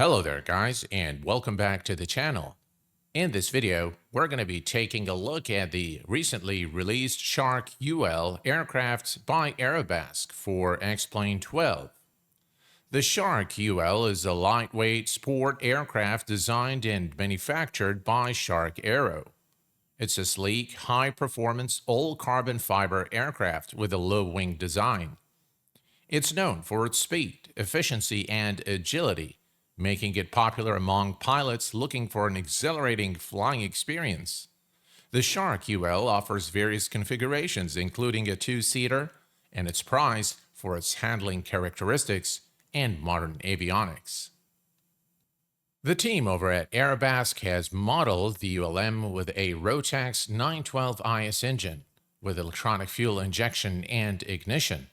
Hello there guys, and welcome back to the channel. In this video, we're going to be taking a look at the recently released Shark UL aircraft by Aerobask for X-Plane 12. The Shark UL is a lightweight sport aircraft designed and manufactured by Shark Aero. It's a sleek, high-performance, all-carbon fiber aircraft with a low-wing design. It's known for its speed, efficiency, and agility, making it popular among pilots looking for an exhilarating flying experience. The Shark UL offers various configurations, including a two-seater, and it's prized for its handling characteristics and modern avionics. The team over at Aerobask has modeled the ULM with a Rotax 912 IS engine with electronic fuel injection and ignition.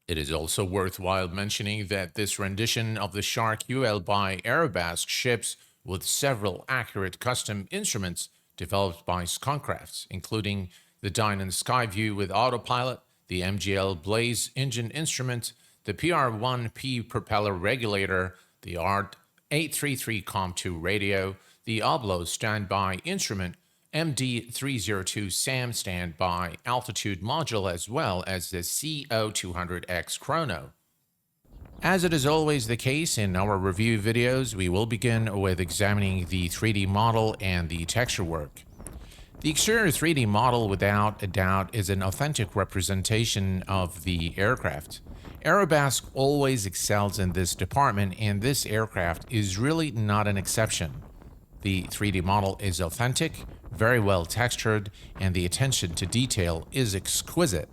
It is also worthwhile mentioning that this rendition of the Shark UL by Aerobask ships with several accurate custom instruments developed by Skunkcrafts, including the Dynon Skyview with autopilot, the MGL Blaze engine instrument, the PR-1P Propeller Regulator, the ART 833 COM2 radio, the Oblo standby instrument, MD302 SAM standby altitude module, as well as the CO200X chrono. As it is always the case in our review videos, we will begin with examining the 3D model and the texture work. The exterior 3D model, without a doubt, is an authentic representation of the aircraft. Aerobask always excels in this department, and this aircraft is really not an exception. The 3D model is authentic, very well textured, and the attention to detail is exquisite.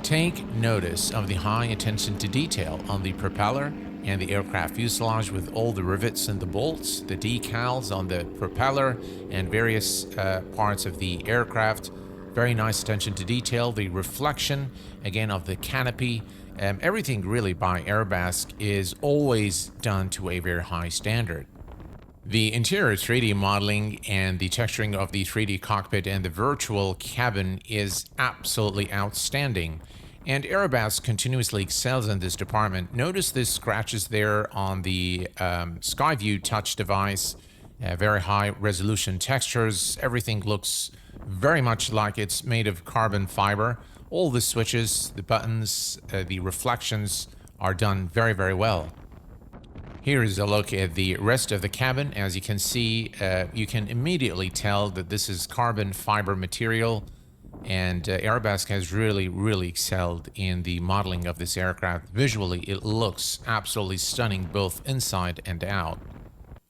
Take notice of the high attention to detail on the propeller and the aircraft fuselage with all the rivets and the bolts, the decals on the propeller and various parts of the aircraft. Very nice attention to detail. The reflection, again, of the canopy. Everything really by Aerobask is always done to a very high standard. The interior 3D modeling and the texturing of the 3D cockpit and the virtual cabin is absolutely outstanding, and Aerobask continuously excels in this department. Notice the scratches there on the Skyview touch device, very high resolution textures. Everything looks very much like it's made of carbon fiber. All the switches, the buttons, the reflections are done very, very well. Here is a look at the rest of the cabin. As you can see, you can immediately tell that this is carbon fiber material, and Aerobask has really excelled in the modeling of this aircraft. Visually, it looks absolutely stunning both inside and out.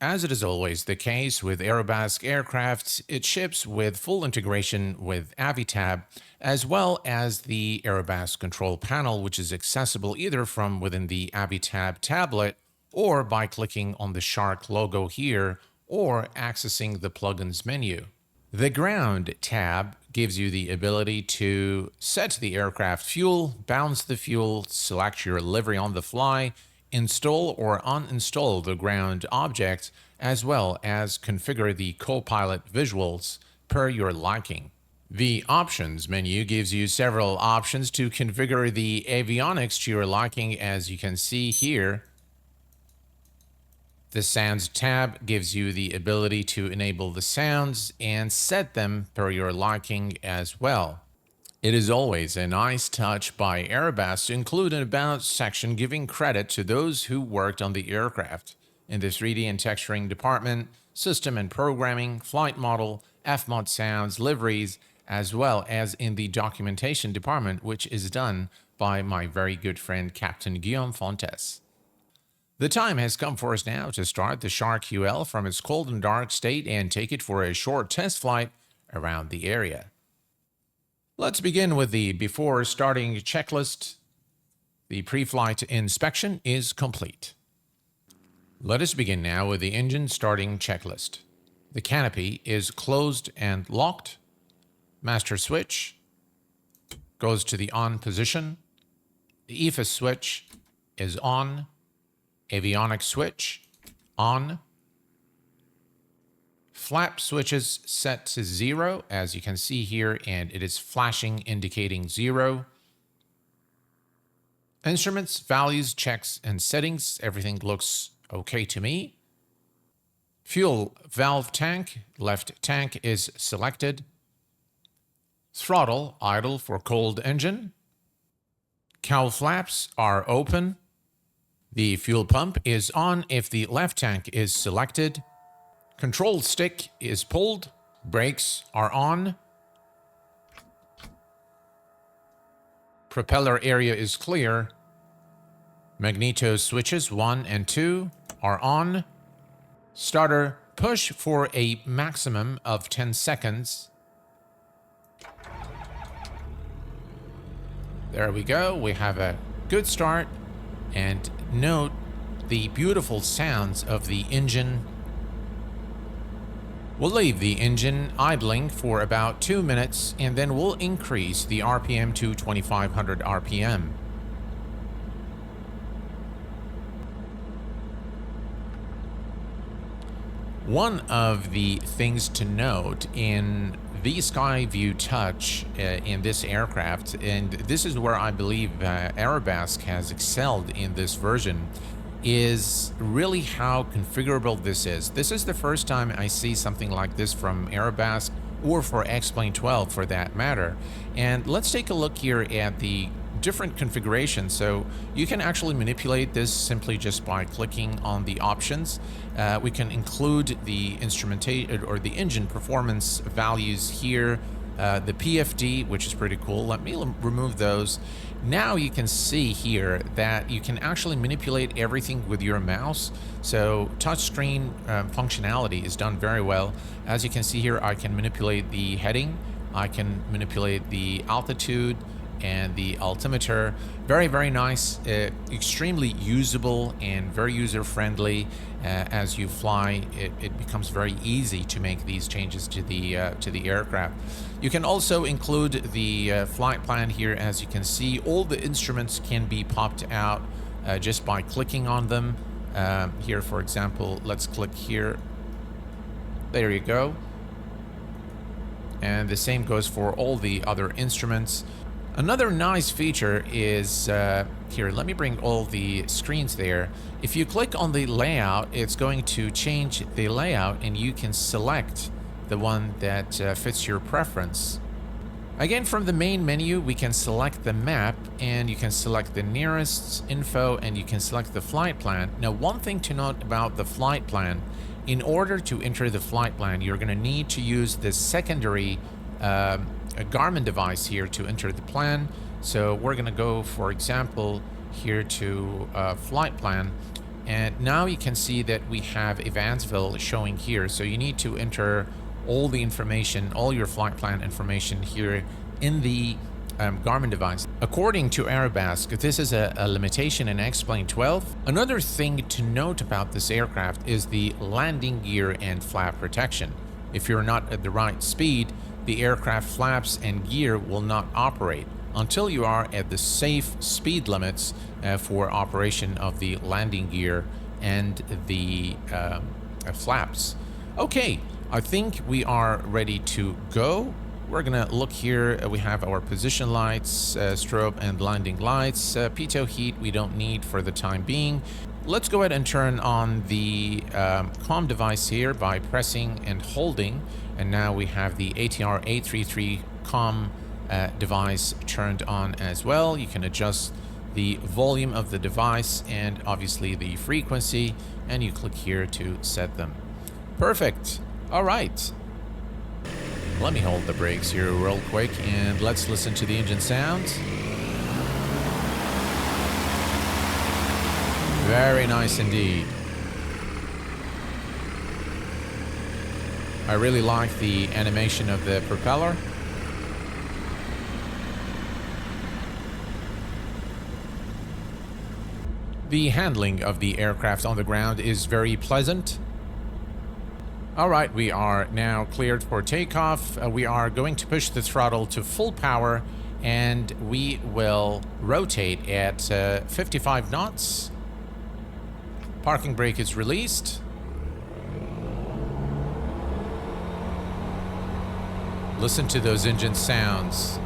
As it is always the case with Aerobask aircraft, it ships with full integration with AviTab, as well as the Aerobask control panel, which is accessible either from within the AviTab tablet or by clicking on the Shark logo here, or accessing the plugins menu. The Ground tab gives you the ability to set the aircraft fuel, balance the fuel, select your livery on the fly, install or uninstall the ground object, as well as configure the co-pilot visuals per your liking. The Options menu gives you several options to configure the avionics to your liking, as you can see here. The Sounds tab gives you the ability to enable the sounds and set them per your liking as well. It is always a nice touch by Aerobask to include an About section giving credit to those who worked on the aircraft. In the 3D and texturing department, system and programming, flight model, FMOD sounds, liveries, as well as in the documentation department, which is done by my very good friend Captain Guillaume Fontes. The time has come for us now to start the Shark UL from its cold and dark state and take it for a short test flight around the area. Let's begin with the before starting checklist. The pre-flight inspection is complete. Let us begin now with the engine starting checklist. The canopy is closed and locked. Master switch goes to the on position. The EFIS switch is on. Avionics switch on. Flap switches set to 0, as you can see here, and it is flashing indicating 0. Instruments, values, checks, and settings, everything looks Okay to me. Fuel valve tank, left tank is selected. Throttle idle for cold engine. Cowl flaps are open. The fuel pump is on if the left tank is selected. Control stick is pulled. Brakes are on. Propeller area is clear. Magneto switches 1 and 2 are on. Starter push for a maximum of 10 seconds. There we go. We have a good start. And note the beautiful sounds of the engine. We'll leave the engine idling for about 2 minutes, and then we'll increase the RPM to 2500 RPM. One of the things to note in the Skyview Touch in this aircraft, and this is where I believe Aerobask has excelled in this version, is really how configurable this is. This is the first time I see something like this from Aerobask, or for X-Plane 12 for that matter. And let's take a look here at the different configurations. So you can actually manipulate this simply just by clicking on the options. We can include the instrumentation or the engine performance values here, the PFD, which is pretty cool. Let me remove those. Now you can see here that you can actually manipulate everything with your mouse. So touchscreen functionality is done very well. As you can see here, I can manipulate the heading, I can manipulate the altitude and the altimeter. Very, very nice, extremely usable and very user-friendly. As you fly, it becomes very easy to make these changes to the aircraft. You can also include the flight plan here. As you can see, all the instruments can be popped out just by clicking on them. Here, for example, let's click here. There you go. And the same goes for all the other instruments. Another nice feature is, here, let me bring all the screens there. If you click on the layout, it's going to change the layout and you can select the one that fits your preference. Again, from the main menu, we can select the map and you can select the nearest info and you can select the flight plan. Now, one thing to note about the flight plan, in order to enter the flight plan, you're going to need to use the secondary a Garmin device here to enter the plan. So we're going to go, for example, here to flight plan. And now you can see that we have Evansville showing here. So you need to enter all the information, all your flight plan information here in the Garmin device. According to Aerobask, this is a limitation in X-Plane 12. Another thing to note about this aircraft is the landing gear and flap protection. If you're not at the right speed, the aircraft flaps and gear will not operate until you are at the safe speed limits for operation of the landing gear and the flaps. Okay, I think we are ready to go. We're gonna look here. We have our position lights, strobe and landing lights. Pitot heat we don't need for the time being. Let's go ahead and turn on the comm device here by pressing and holding. And now we have the ATR 833 comm device turned on as well. You can adjust the volume of the device and obviously the frequency, and you click here to set them. Perfect. All right. Let me hold the brakes here real quick and let's listen to the engine sounds. Very nice indeed. I really like the animation of the propeller. The handling of the aircraft on the ground is very pleasant. All right, we are now cleared for takeoff. We are going to push the throttle to full power and we will rotate at 55 knots. Parking brake is released. Listen to those engine sounds.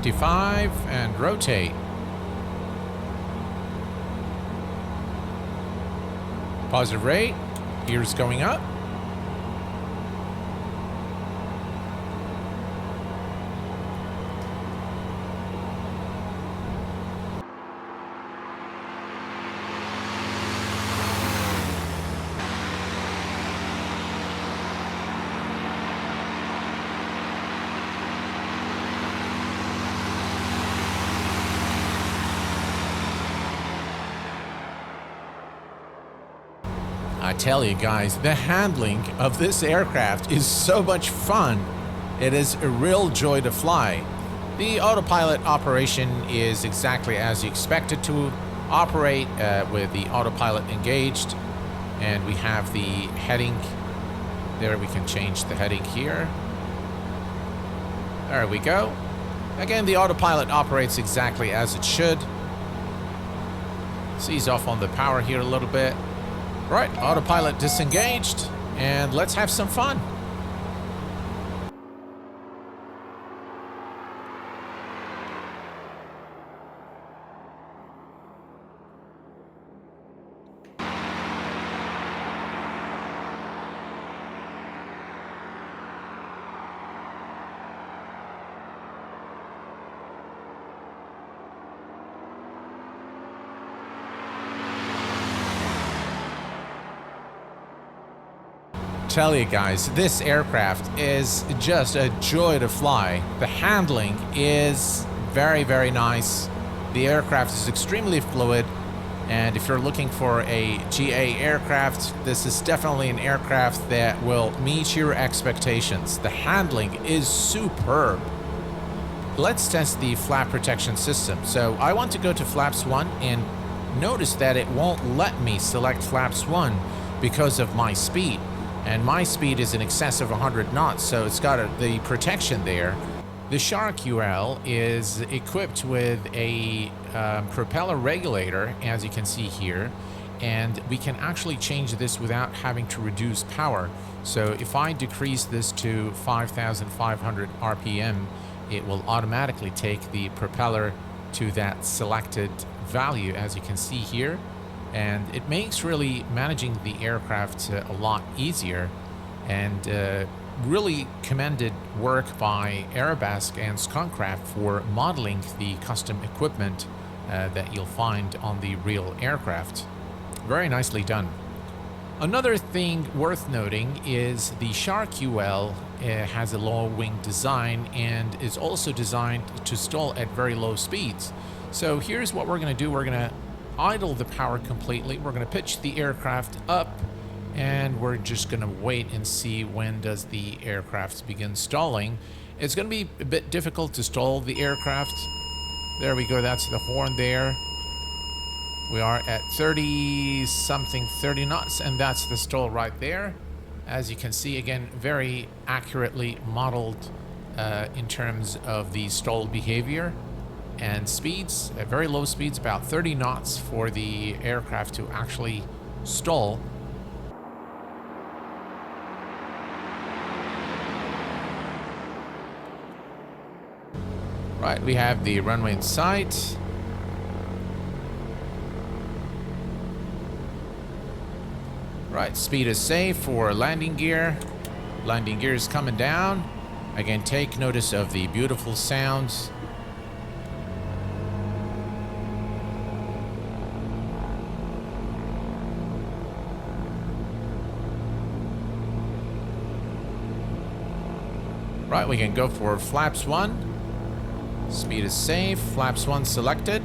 55 and rotate. Positive rate. Gears going up. I tell you guys, the handling of this aircraft is so much fun. It is a real joy to fly. The autopilot operation is exactly as you expect it to operate with the autopilot engaged. And we have the heading. There, we can change the heading here. There we go. Again, the autopilot operates exactly as it should. Ease off on the power here a little bit. Right, autopilot disengaged, and let's have some fun. Tell you guys, this aircraft is just a joy to fly. The handling is very, very nice. The aircraft is extremely fluid, and if you're looking for a GA aircraft, this is definitely an aircraft that will meet your expectations. The handling is superb. Let's test the flap protection system. So I want to go to flaps 1, and notice that it won't let me select flaps 1 because of my speed. And my speed is in excess of 100 knots, so it's got the protection there. The Shark UL is equipped with a propeller regulator, as you can see here, and we can actually change this without having to reduce power. So if I decrease this to 5,500 RPM, it will automatically take the propeller to that selected value, as you can see here. And it makes really managing the aircraft a lot easier, and really commended work by Aerobask and Skyview for modeling the custom equipment that you'll find on the real aircraft. Very nicely done. Another thing worth noting is the Shark UL has a low wing design and is also designed to stall at very low speeds. So here's what we're going to do. We're going to idle the power completely. We're going to pitch the aircraft up, and we're just going to wait and see when does the aircraft begin stalling. It's going to be a bit difficult to stall the aircraft. There we go. That's the horn there. We are at 30 knots, and that's the stall right there. As you can see, again, very accurately modeled in terms of the stall behavior. And speeds, at very low speeds, about 30 knots for the aircraft to actually stall. Right, we have the runway in sight. Right, speed is safe for landing gear. Landing gear is coming down. Again, take notice of the beautiful sounds. Right, we can go for flaps 1. Speed is safe. Flaps 1 selected.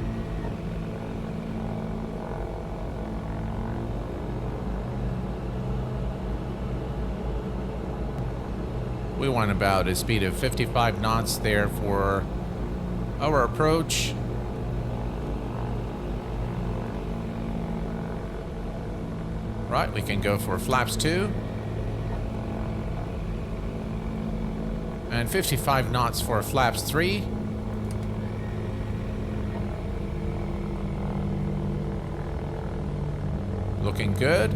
We want about a speed of 55 knots there for our approach. Right, we can go for flaps 2. And 55 knots for flaps 3. Looking good.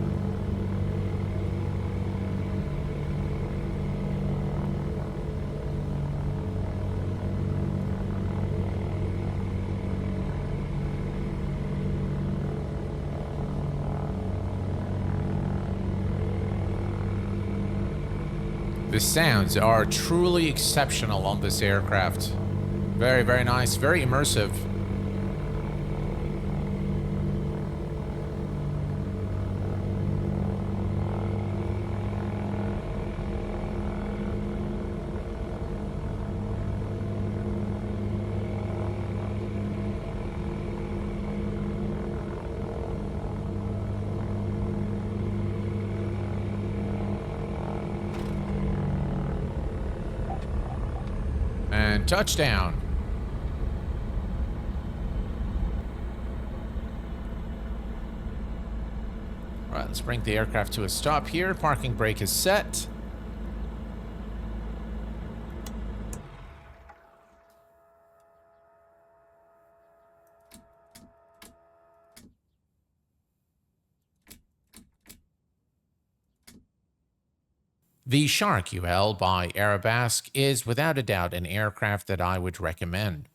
The sounds are truly exceptional on this aircraft. Very, very nice, very immersive. And touchdown. All right, let's bring the aircraft to a stop here. Parking brake is set. The Shark UL by Aerobask is without a doubt an aircraft that I would recommend.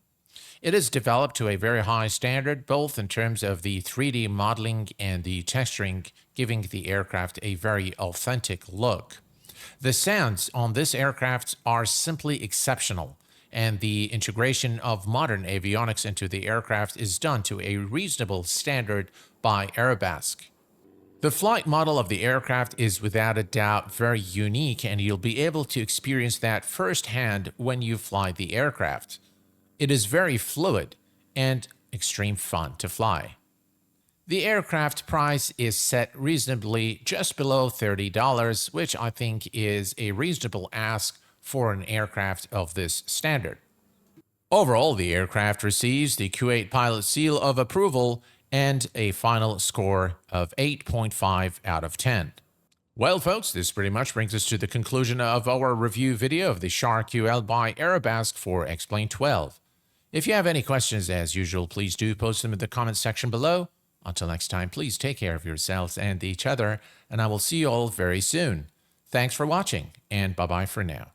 It is developed to a very high standard, both in terms of the 3D modeling and the texturing, giving the aircraft a very authentic look. The sounds on this aircraft are simply exceptional, and the integration of modern avionics into the aircraft is done to a reasonable standard by Aerobask. The flight model of the aircraft is without a doubt very unique, and you'll be able to experience that firsthand when you fly the aircraft. It is very fluid and extreme fun to fly. The aircraft price is set reasonably just below $30, which I think is a reasonable ask for an aircraft of this standard. Overall, the aircraft receives the Q8 Pilot Seal of Approval and a final score of 8.5 out of 10. Well, folks, this pretty much brings us to the conclusion of our review video of the Shark UL by Aerobask for X-Plane 12. If you have any questions, as usual, please do post them in the comments section below. Until next time, please take care of yourselves and each other, and I will see you all very soon. Thanks for watching, and bye-bye for now.